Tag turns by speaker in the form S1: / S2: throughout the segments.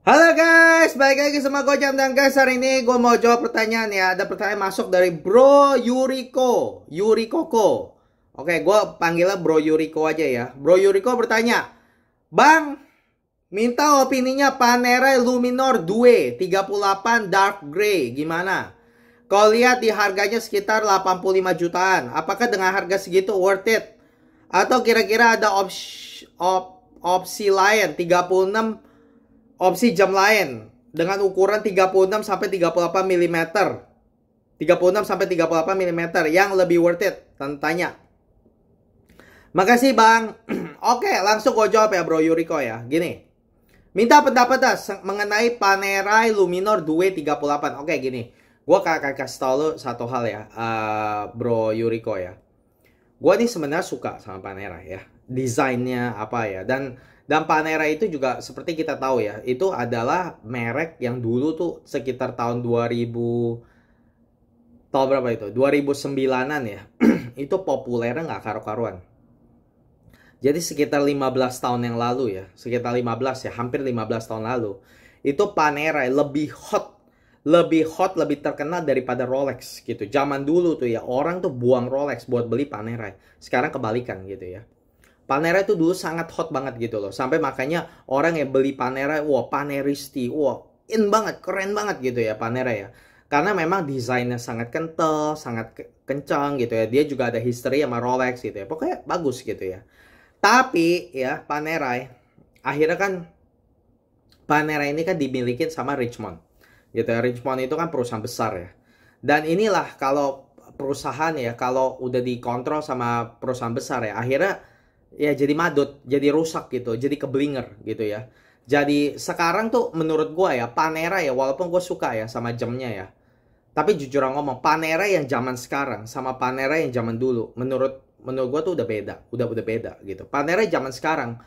S1: Halo guys, balik lagi sama gue Jam. Dan guys, hari ini gue mau jawab pertanyaan ya. Ada pertanyaan masuk dari Bro Yurikoko. Oke, gue panggilnya Bro Yuriko aja ya. Bro Yuriko bertanya, Bang, minta opininya Panerai Luminor 2 38 Dark Grey gimana? Kalau lihat di harganya sekitar 85 jutaan. Apakah dengan harga segitu worth it? Atau kira-kira ada opsi lain 36 opsi jam lain dengan ukuran 36 sampai 38 mm. 36 sampai 38 mm yang lebih worth it? Tanya. Makasih Bang. Oke, langsung gue jawab ya Bro Yuriko ya. Gini. Minta pendapat mengenai Panerai Luminor 238. Oke, gini. Gue akan kasih tau lu satu hal ya, Bro Yuriko ya. Gue nih sebenarnya suka sama Panerai ya. Desainnya apa ya. Dan Panerai itu juga seperti kita tahu ya, itu adalah merek yang dulu tuh sekitar tahun 2000, tahun berapa itu? 2009-an ya. Itu populernya nggak karu-karuan. Jadi sekitar 15 tahun yang lalu ya, sekitar 15 ya, hampir 15 tahun lalu. Itu Panerai lebih hot, lebih terkenal daripada Rolex gitu. Zaman dulu tuh ya, orang tuh buang Rolex buat beli Panerai. Sekarang kebalikan gitu ya. Panerai itu dulu sangat hot banget gitu loh. Sampai makanya orang yang beli Panerai, wah Paneristi, wah in banget, keren banget gitu ya Panerai ya. Karena memang desainnya sangat kental, sangat kencang gitu ya. Dia juga ada history sama Rolex gitu ya. Pokoknya bagus gitu ya. Tapi ya Panerai, akhirnya kan Panerai ini kan dimiliki sama Richemont. Gitu ya. Richemont itu kan perusahaan besar ya. Dan inilah kalau perusahaan ya, kalau udah dikontrol sama perusahaan besar ya, akhirnya ya jadi madut, jadi rusak gitu, jadi keblinger gitu ya. Jadi sekarang tuh menurut gue ya, Panerai ya, walaupun gue suka ya sama jamnya ya, tapi jujur ngomong, Panerai yang zaman sekarang sama Panerai yang zaman dulu, menurut gue tuh udah beda gitu. Panerai zaman sekarang,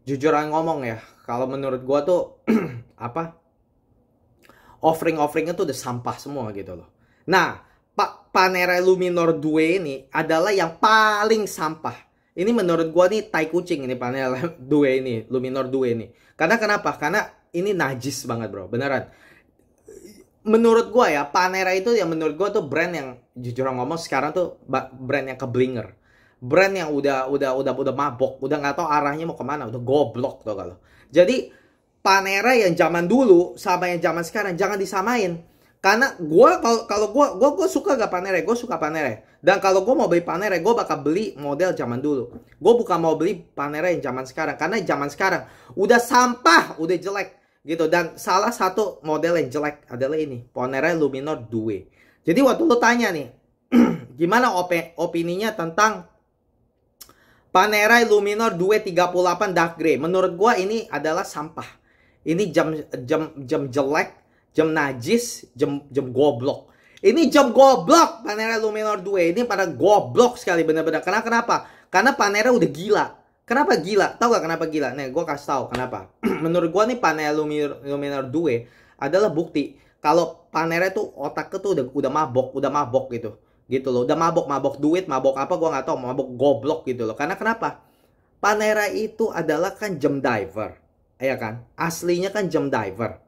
S1: jujur ngomong ya, kalau menurut gue tuh apa, offering-offeringnya tuh udah sampah semua gitu loh. Nah, Panerai Luminor 2 ini adalah yang paling sampah. Ini menurut gua nih tai kucing ini Panerai 2 ini, Luminor 2 ini. Karena kenapa? Karena ini najis banget bro, beneran. Menurut gua ya, Panerai itu yang menurut gua tuh brand yang jujur ngomong sekarang tuh brand yang keblinger. Brand yang udah mabok, udah nggak tahu arahnya mau kemana, udah goblok tuh kalau. Jadi Panerai yang zaman dulu sama yang zaman sekarang jangan disamain. Karena kalau gue suka gak Panerai, gue suka Panerai. Dan kalau gue mau beli Panerai, gue bakal beli model zaman dulu. Gue bukan mau beli Panerai yang zaman sekarang, karena zaman sekarang udah sampah, udah jelek gitu. Dan salah satu model yang jelek adalah ini, Panerai Luminor 2. Jadi waktu lu tanya nih, gimana opininya tentang Panerai Luminor 238 Dark Grey? Menurut gue ini adalah sampah. Ini jam jelek, jam najis, jam goblok. Ini jam goblok Panerai Luminor 2. Ini pada goblok sekali bener-bener. Karena kenapa? Karena Panerai udah gila. Kenapa gila? Tahu gak kenapa gila? Nih, gue kasih tahu kenapa. Menurut gue nih Panerai Luminor 2 adalah bukti kalau Panerai tuh otaknya tuh udah mabok gitu. Gitu loh. Udah mabok duit, mabok apa gue nggak tahu, mabok goblok gitu loh. Karena kenapa? Panerai itu adalah kan jam diver. Ya kan? Aslinya kan jam diver.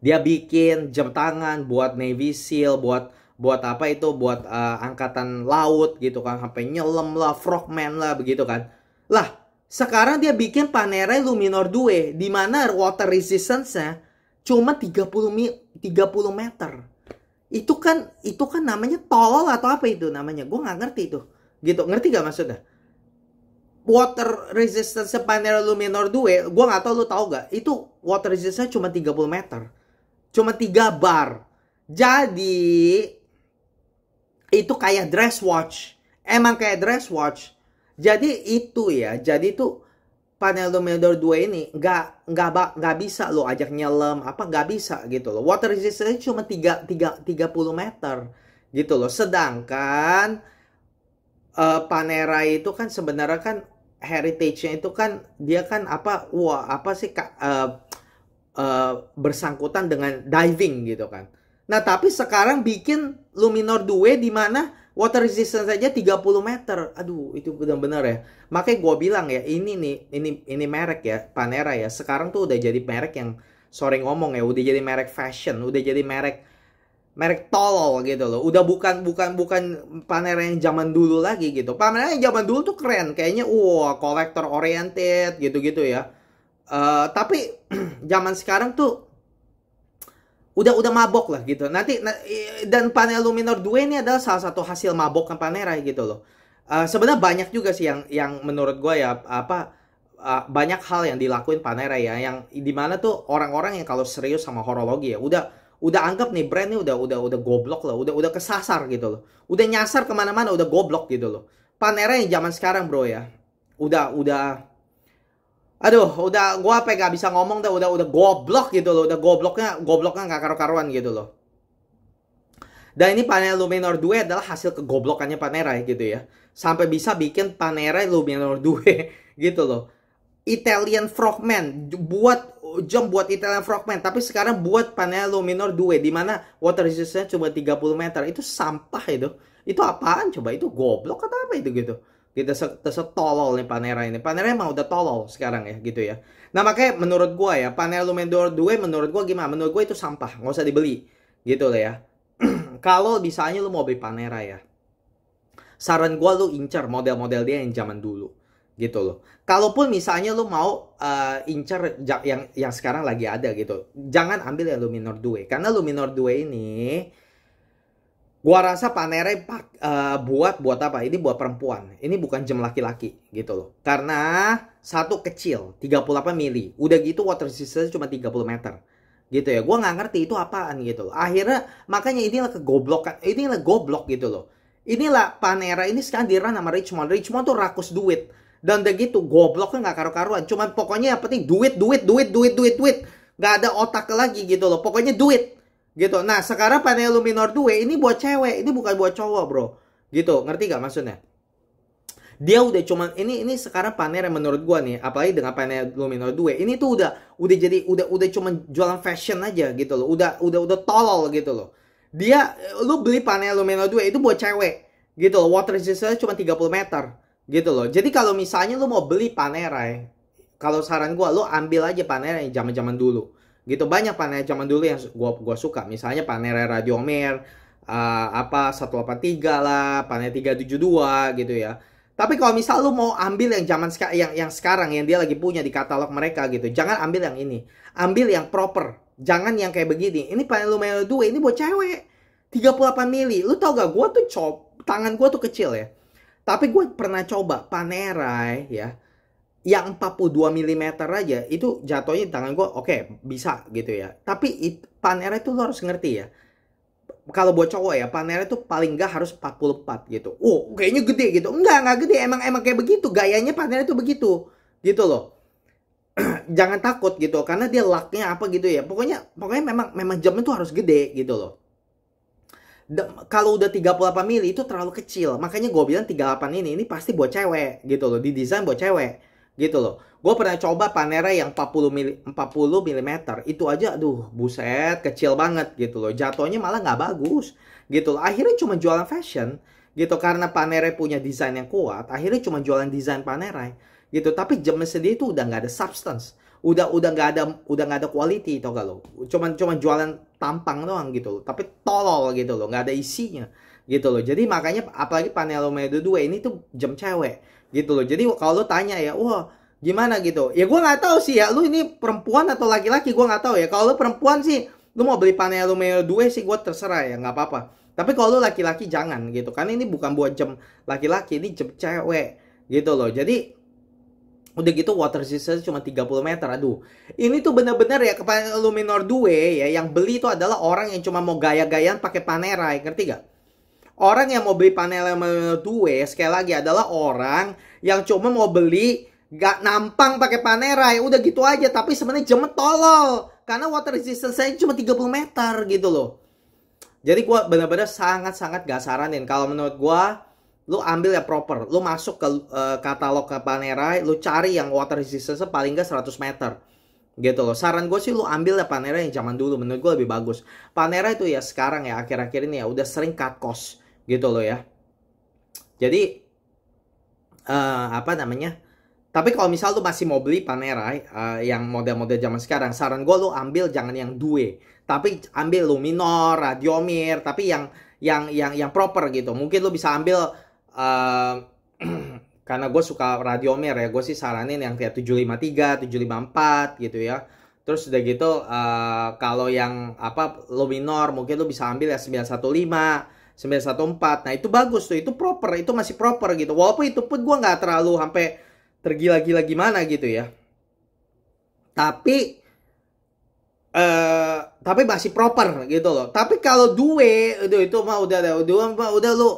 S1: Dia bikin jam tangan buat Navy Seal, buat apa itu, buat angkatan laut gitu kan, sampai nyelam lah, frogman lah begitu kan. Lah, sekarang dia bikin Panerai Luminor 2 di mana water resistance-nya cuma 30 meter. Itu kan namanya tolol atau apa itu namanya? Gue nggak ngerti itu. Gitu, ngerti gak maksudnya? Water resistance Panerai Luminor 2, gue nggak tahu lu tahu gak? Itu water resistance cuma 30 meter. Cuma 3 bar. Jadi itu kayak dress watch. Emang kayak dress watch. Jadi itu ya. Jadi itu Panerai Luminor 2 ini nggak bisa lo ajak nyelam apa, nggak bisa gitu loh. Water resistance cuma 30 meter gitu loh. Sedangkan Panerai itu kan sebenarnya kan heritage-nya itu kan dia kan apa, wah apa sih bersangkutan dengan diving gitu kan. Nah tapi sekarang bikin Luminor 2 di mana Water resistance saja 30 meter. Aduh, itu benar-benar ya. Makanya gue bilang ya, ini nih, ini merek ya, Panera ya. Sekarang tuh udah jadi merek yang sore ngomong ya, udah jadi merek fashion, udah jadi merek tolol gitu loh. Udah bukan Panera yang zaman dulu lagi gitu. Panera yang zaman dulu tuh keren, kayaknya wah, collector oriented gitu-gitu ya. Tapi zaman sekarang tuh udah mabok lah gitu. Dan panel Luminor 2 ini adalah salah satu hasil mabok Panera gitu loh. Sebenarnya banyak juga sih yang menurut gue ya banyak hal yang dilakuin Panera ya, yang dimana tuh orang-orang yang kalau serius sama horologi ya udah anggap nih brand ini udah goblok lah, udah kesasar gitu loh, udah nyasar kemana-mana, udah goblok gitu loh. Panera yang zaman sekarang bro ya, udah aduh, gua apa gak bisa ngomong dah, udah goblok gitu loh, udah gobloknya nggak karu-karuan gitu loh. Dan ini panel Luminor 2 adalah hasil kegoblokannya Panera gitu ya. Sampai bisa bikin Panera Luminor 2 gitu loh. Italian Frogman buat Italian Frogman, tapi sekarang buat panel Luminor 2 di mana water resistance cuma 30 meter. Itu sampah itu. Itu apaan coba? Itu goblok atau apa itu gitu. Kita setolol nih Panera ini. Panera emang udah tolol sekarang ya gitu ya. Nah makanya menurut gua ya panel Luminor 2 menurut gua gimana? Menurut gua itu sampah, nggak usah dibeli gitu loh ya. Kalau misalnya lu mau beli Panera ya, saran gua lu incer model-model dia yang zaman dulu gitu loh. Kalaupun misalnya lu mau incer yang sekarang lagi ada gitu, jangan ambil yang Luminor 2 karena Luminor 2 ini gua rasa Panera buat apa? Ini buat perempuan. Ini bukan jam laki-laki gitu loh. Karena satu kecil, 38 mili. Udah gitu water resistance cuma 30 meter. Gitu ya. Gua nggak ngerti itu apaan gitu loh. Akhirnya makanya inilah kegoblokan. Inilah goblok gitu loh. Inilah Panera ini sekarang dirun sama Richemont. Richemont tuh rakus duit. Dan udah gitu gobloknya nggak karu-karuan. Cuman pokoknya yang penting duit. Nggak ada otak lagi gitu loh. Pokoknya duit. Gitu. Nah, sekarang panel Luminor 2 ini buat cewek, ini bukan buat cowok, bro. Gitu. Ngerti gak maksudnya? Dia udah cuman ini sekarang panel yang menurut gua nih, apalagi dengan panel Luminor 2, ini tuh udah cuman jualan fashion aja gitu loh. Udah tolol gitu loh. Lu beli panel Luminor 2 itu buat cewek. Gitu loh. Water resistance cuma 30 meter. Gitu loh. Jadi kalau misalnya lu mau beli Panera, kalau saran gua lu ambil aja Panera yang zaman-zaman dulu. Gitu banyak Panera zaman dulu yang gua suka, misalnya Panera Radiomir 183 lah, Panera 372 gitu ya. Tapi kalau misal lu mau ambil yang zaman yang sekarang yang dia lagi punya di katalog mereka gitu, jangan ambil yang ini, ambil yang proper, jangan yang kayak begini. Ini Panera Luminor 2 ini buat cewek 38 mili. Lu tau gak, gua tuh tangan gua tuh kecil ya, tapi gue pernah coba Panera ya yang 42 mm aja itu jatuhnya di tangan gue oke, bisa gitu ya. Tapi Panera itu lo harus ngerti ya. Kalau buat cowok ya, Panera itu paling nggak harus 44 gitu. Oh, kayaknya gede gitu. Enggak gede. Emang kayak begitu. Gayanya Panera itu begitu. Gitu loh. Jangan takut gitu karena dia laknya apa gitu ya. Pokoknya memang jamnya tuh harus gede gitu loh. Kalau udah 38 mili itu terlalu kecil. Makanya gue bilang 38 ini pasti buat cewek gitu loh. Didesain buat cewek gitu loh. Gue pernah coba Panera yang 40 mm itu aja aduh buset kecil banget gitu loh, jatuhnya malah nggak bagus gitu loh. Akhirnya cuma jualan fashion gitu karena Panera punya desain yang kuat, akhirnya cuma jualan desain Panera gitu. Tapi jamnya sendiri itu udah nggak ada substance, udah nggak ada quality tau gak lo, cuma jualan tampang doang gitu loh, tapi tolol gitu loh, nggak ada isinya gitu loh. Jadi makanya apalagi Panera Luminor 2 ini tuh jam cewek gitu loh. Jadi kalau lu tanya ya, wah gimana gitu, ya gue nggak tahu sih ya, lu ini perempuan atau laki-laki gue nggak tahu ya. Kalau lu perempuan sih, lu mau beli Panera Luminor 2 sih gue terserah ya, nggak apa-apa. Tapi kalau lu laki-laki jangan gitu, karena ini bukan buat jam laki-laki, ini jam cewek gitu loh. Jadi udah gitu water resistance cuma 30 meter. Aduh, ini tuh bener-bener ya Panera Luminor 2 ya, yang beli itu adalah orang yang cuma mau gaya-gayaan pakai Panera, ngerti gak? Orang yang mau beli Panera Luminor 2 sekali lagi adalah orang yang cuma mau beli gak nampang pakai Panera, ya udah gitu aja. Tapi sebenarnya jamnya tolol karena water resistance saya cuma 30 meter gitu loh. Jadi gue benar-benar sangat-sangat gak saranin. Kalau menurut gue, lu ambil yang proper. Lu masuk ke katalog ke Panera, lu cari yang water resistance paling gak 100 meter gitu loh. Saran gue sih lu ambil ya Panera yang zaman dulu, menurut gue lebih bagus. Panera itu ya sekarang ya akhir-akhir ini ya udah sering cut cost gitu loh ya. Jadi apa namanya? Tapi kalau misal lu masih mau beli Panerai yang model-model zaman sekarang, saran gue lu ambil jangan yang Due, tapi ambil Luminor, Radiomir, tapi yang proper gitu. Mungkin lu bisa ambil karena gue suka Radiomir ya, gue sih saranin yang kayak 753, 754 gitu ya. Terus udah gitu kalau yang apa Luminor mungkin lu bisa ambil ya 915, 914. Nah itu bagus tuh, itu proper, itu masih proper gitu. Walaupun itu pun gue nggak terlalu sampai tergila-gila gimana gitu ya. Tapi masih proper gitu loh. Tapi kalau Due itu mah udah lu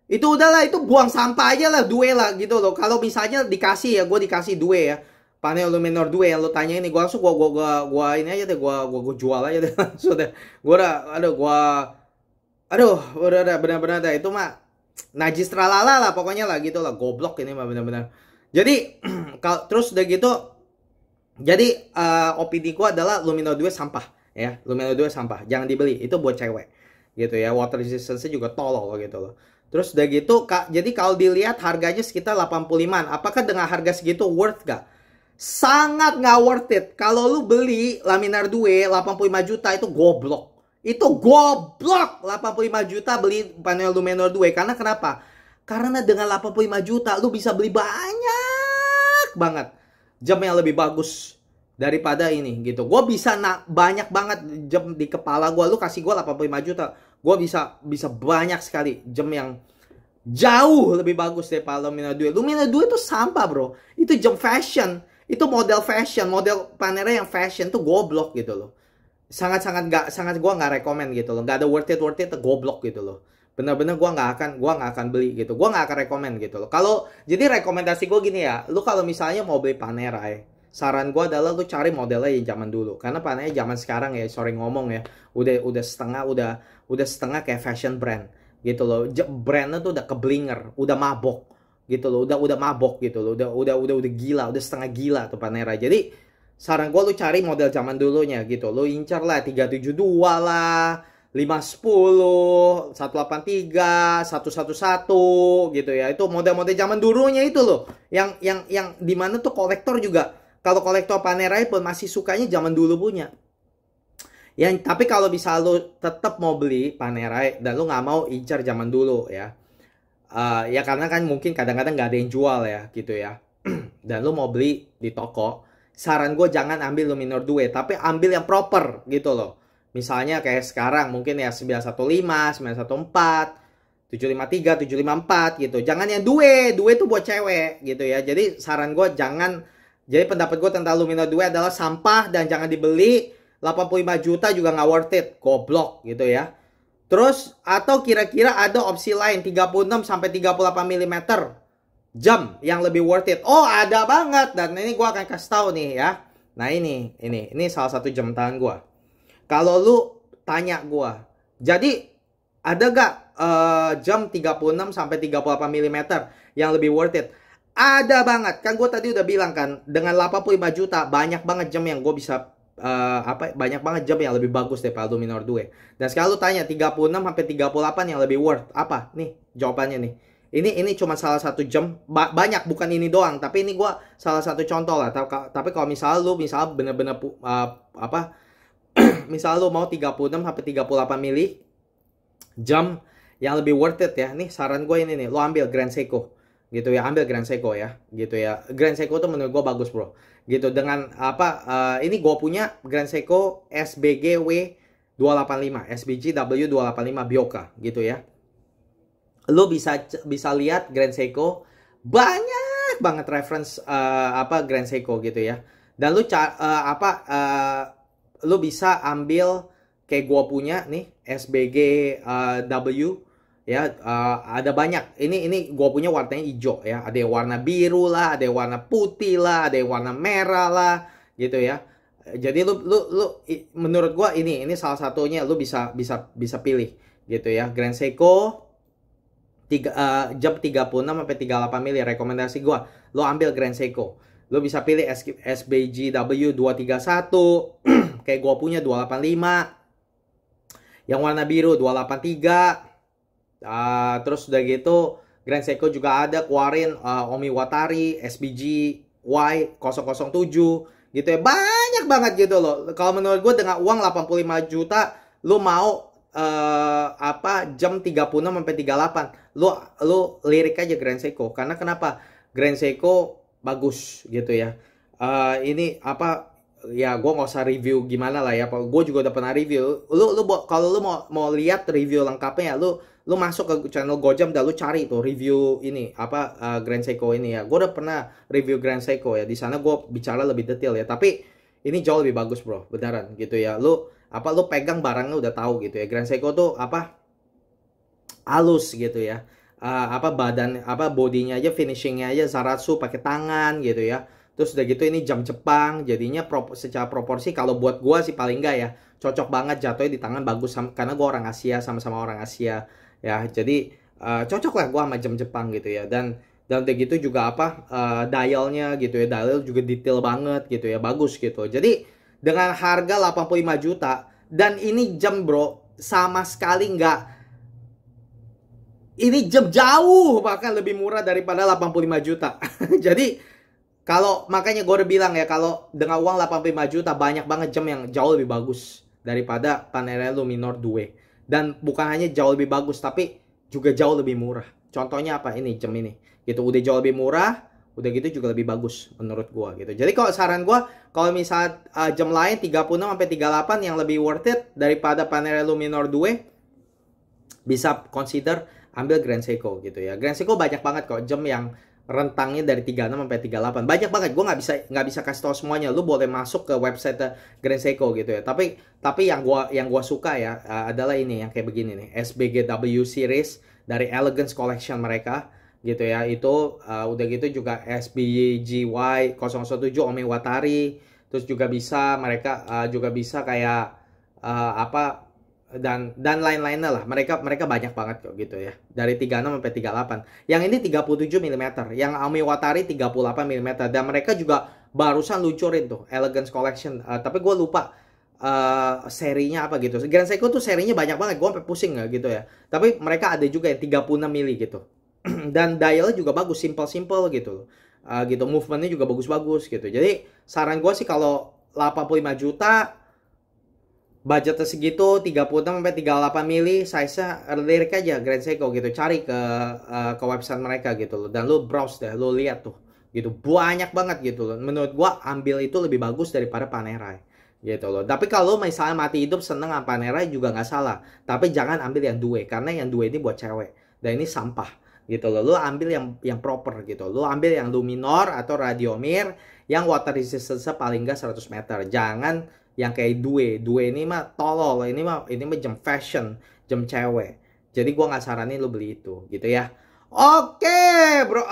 S1: itu udahlah, itu buang sampah aja lah Due lah gitu loh. Kalau misalnya dikasih ya, gue dikasih Due ya. Panel Luminor Due yang lu tanya ini, gue langsung gua ini aja deh, gua jual aja deh. Sudah. Udah benar-benar dah itu mah najis tralala lah pokoknya lah gitu lah, goblok ini mah benar-benar. Jadi kalau terus udah gitu, jadi opini gua adalah Luminor 2 sampah ya. Luminor 2 sampah, jangan dibeli, itu buat cewek gitu ya. Water resistance juga tolol gitu loh. Terus udah gitu jadi kalau dilihat harganya sekitar 85-an. Apakah dengan harga segitu worth gak? Sangat nggak worth it. Kalau lu beli Luminor 2 85 juta itu goblok. Itu goblok. 85 juta beli panel Luminor 2. Karena kenapa? Karena dengan 85 juta lu bisa beli banyak banget jam yang lebih bagus daripada ini gitu. Gue bisa banyak banget jam di kepala gue. Lu kasih gue 85 juta, gue bisa banyak sekali jam yang jauh lebih bagus daripada Luminor 2. Luminor 2 itu sampah bro. Itu jam fashion. Itu model fashion, model Panerai yang fashion tuh goblok gitu loh. Sangat gue nggak rekomend gitu loh. Nggak ada worth it goblok gitu loh. Bener-bener gue nggak akan beli gitu. Gue nggak akan rekomend gitu loh. Kalau jadi rekomendasi gue gini ya, lu kalau misalnya mau beli Panerai, saran gue adalah lu cari modelnya yang zaman dulu. Karena Panerai zaman sekarang ya, sorry ngomong ya, udah setengah kayak fashion brand gitu loh. Brandnya tuh udah keblinger, udah mabok gitu loh, udah mabok gitu loh, udah gila, udah setengah gila tuh Panerai. Jadi saran gue lu cari model zaman dulunya gitu. Lu incar lah 372 lah, 510, 183, 111 gitu ya. Itu model-model zaman dulunya itu loh. Yang dimana tuh kolektor juga. Kalau kolektor Panerai pun masih sukanya zaman dulu punya. Tapi kalau bisa lu tetap mau beli Panerai dan lu nggak mau incar zaman dulu ya. Ya karena kan mungkin kadang-kadang nggak ada yang jual ya gitu ya. Dan lu mau beli di toko, saran gue jangan ambil Luminor 2, tapi ambil yang proper gitu loh. Misalnya kayak sekarang mungkin ya 915, 914, 753, 754 gitu. Jangan yang Due itu buat cewek gitu ya. Jadi saran gue jangan, jadi pendapat gue tentang Luminor 2 adalah sampah dan jangan dibeli. 85 juta juga nggak worth it, goblok gitu ya. Terus atau kira-kira ada opsi lain 36 sampai 38 mm jam yang lebih worth it. Oh, ada banget, dan ini gua akan kasih tahu nih ya. Nah, ini salah satu jam tangan gua. Kalau lu tanya gua, jadi ada gak jam 36 sampai 38 mm yang lebih worth it? Ada banget. Kan gua tadi udah bilang kan, dengan 85 juta banyak banget jam yang gua bisa banyak banget jam yang lebih bagus daripada Luminor 2. Dan sekarang lu tanya 36 sampai 38 yang lebih worth apa? Nih jawabannya nih. Ini cuma salah satu jam, banyak, bukan ini doang, tapi ini gua salah satu contoh lah. Tapi kalau misalnya lu bener-bener misal lu mau 36 sampai 38 mili jam yang lebih worth it ya. Nih saran gue ini nih, lu ambil Grand Seiko gitu ya, ambil Grand Seiko ya gitu ya. Grand Seiko tuh menurut gue bagus bro gitu. Dengan ini gue punya Grand Seiko SBGW 285, SBGW 285 Bioka gitu ya. Lu bisa lihat Grand Seiko, banyak banget reference Grand Seiko gitu ya. Dan lu bisa ambil kayak gua punya nih SBGW ya, ada banyak. Ini gua punya warnanya hijau ya, ada yang warna biru lah, ada yang warna putih lah, ada yang warna merah lah gitu ya. Jadi lu menurut gua ini salah satunya lu bisa pilih gitu ya. Grand Seiko jam 36 sampai 38 mili, rekomendasi gua lu ambil Grand Seiko. Lu bisa pilih SBGW 231 kayak gua punya 285, yang warna biru 283. Terus udah gitu Grand Seiko juga ada keluarin Omiwatari SBG Y007 gitu ya. Banyak banget gitu loh. Kalau menurut gue dengan uang 85 juta lu mau jam 36 sampai 38, lu lirik aja Grand Seiko. Karena kenapa? Grand Seiko bagus gitu ya. Ini ya gue nggak usah review gimana lah ya. Gue juga udah pernah review. Kalau lu mau lihat review lengkapnya ya, lu masuk ke channel Gojam dan lu cari tuh review ini Grand Seiko ini ya. Gue udah pernah review Grand Seiko ya. Di sana gue bicara lebih detail ya. Tapi ini jauh lebih bagus bro, beneran gitu ya. Lu pegang barangnya udah tahu gitu ya. Grand Seiko tuh halus gitu ya. Bodinya aja, finishingnya aja Zaratsu pakai tangan gitu ya. Terus udah gitu ini jam Jepang, jadinya secara proporsi kalau buat gua sih paling enggak ya cocok banget jatuhnya di tangan, bagus karena gua orang Asia, sama-sama orang Asia ya. Jadi cocok lah gua sama jam Jepang gitu ya. Dan udah gitu juga dialnya gitu ya, dial juga detail banget gitu ya, bagus gitu. Jadi dengan harga 85 juta dan ini jam bro sama sekali nggak, ini jam jauh bahkan lebih murah daripada 85 juta. Jadi makanya gue udah bilang ya, kalau dengan uang 85 juta banyak banget jam yang jauh lebih bagus daripada Panerai Luminor 2. Dan bukan hanya jauh lebih bagus, tapi juga jauh lebih murah. Contohnya ini jam ini gitu, udah jauh lebih murah, udah gitu juga lebih bagus menurut gue gitu. Jadi kalau saran gue, kalau misalnya jam lain 36 sampai 38 yang lebih worth it daripada Panerai Luminor 2, bisa consider ambil Grand Seiko gitu ya. Grand Seiko banyak banget kok jam yang rentangnya dari 36 sampai 38. Banyak banget. Gue nggak bisa kasih tau semuanya. Lu boleh masuk ke website Grand Seiko gitu ya. Tapi yang gua suka ya adalah ini yang kayak begini nih. SBGW series dari Elegance Collection mereka gitu ya. Itu udah gitu juga SBGY 017 Omiwatari. Terus juga bisa mereka juga bisa kayak dan lain-lainnya lah. Mereka banyak banget kok gitu ya. Dari 36 sampai 38. Yang ini 37 mm, yang Omiwatari 38 mm, dan mereka juga barusan luncurin tuh Elegance Collection. Tapi gue lupa serinya apa gitu. Grand Seiko tuh serinya banyak banget. Gue sampai pusing ya gitu ya. Tapi mereka ada juga yang 36 mm gitu. Dan dialnya juga bagus, simple gitu. Gitu, movementnya juga bagus-bagus gitu. Jadi saran gue sih kalau 85 juta budgetnya segitu, 36 sampai 38 mili, size-nya lirik aja Grand Seiko gitu. Cari ke website mereka gitu loh. Dan lu browse deh, lu lihat tuh gitu. Banyak banget gitu loh. Menurut gua ambil itu lebih bagus daripada Panerai gitu loh. Tapi kalau misalnya mati hidup seneng sama Panerai juga nggak salah. Tapi jangan ambil yang dua, karena yang dua ini buat cewek. Dan ini sampah gitu loh. Lu ambil yang proper gitu. Lu ambil yang Luminor atau Radiomir yang water resistance-nya paling nggak 100 meter. Jangan yang kayak due ini mah tolol, ini mah jam fashion, jam cewek. Jadi gua nggak saranin lu beli itu gitu ya. Oke bro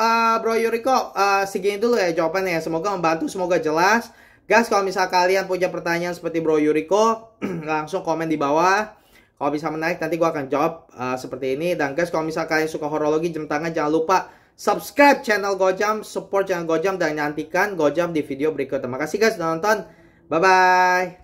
S1: Yuriko, segini dulu ya jawabannya. Semoga membantu, semoga jelas guys. Kalau misal kalian punya pertanyaan seperti bro Yuriko, langsung komen di bawah. Kalau bisa menarik nanti gua akan jawab seperti ini. Dan guys, kalau misal kalian suka horologi jam tangan, jangan lupa subscribe channel Gojam, support channel Gojam, dan nantikan Gojam di video berikutnya. Terima kasih guys sudah nonton. Bye-bye.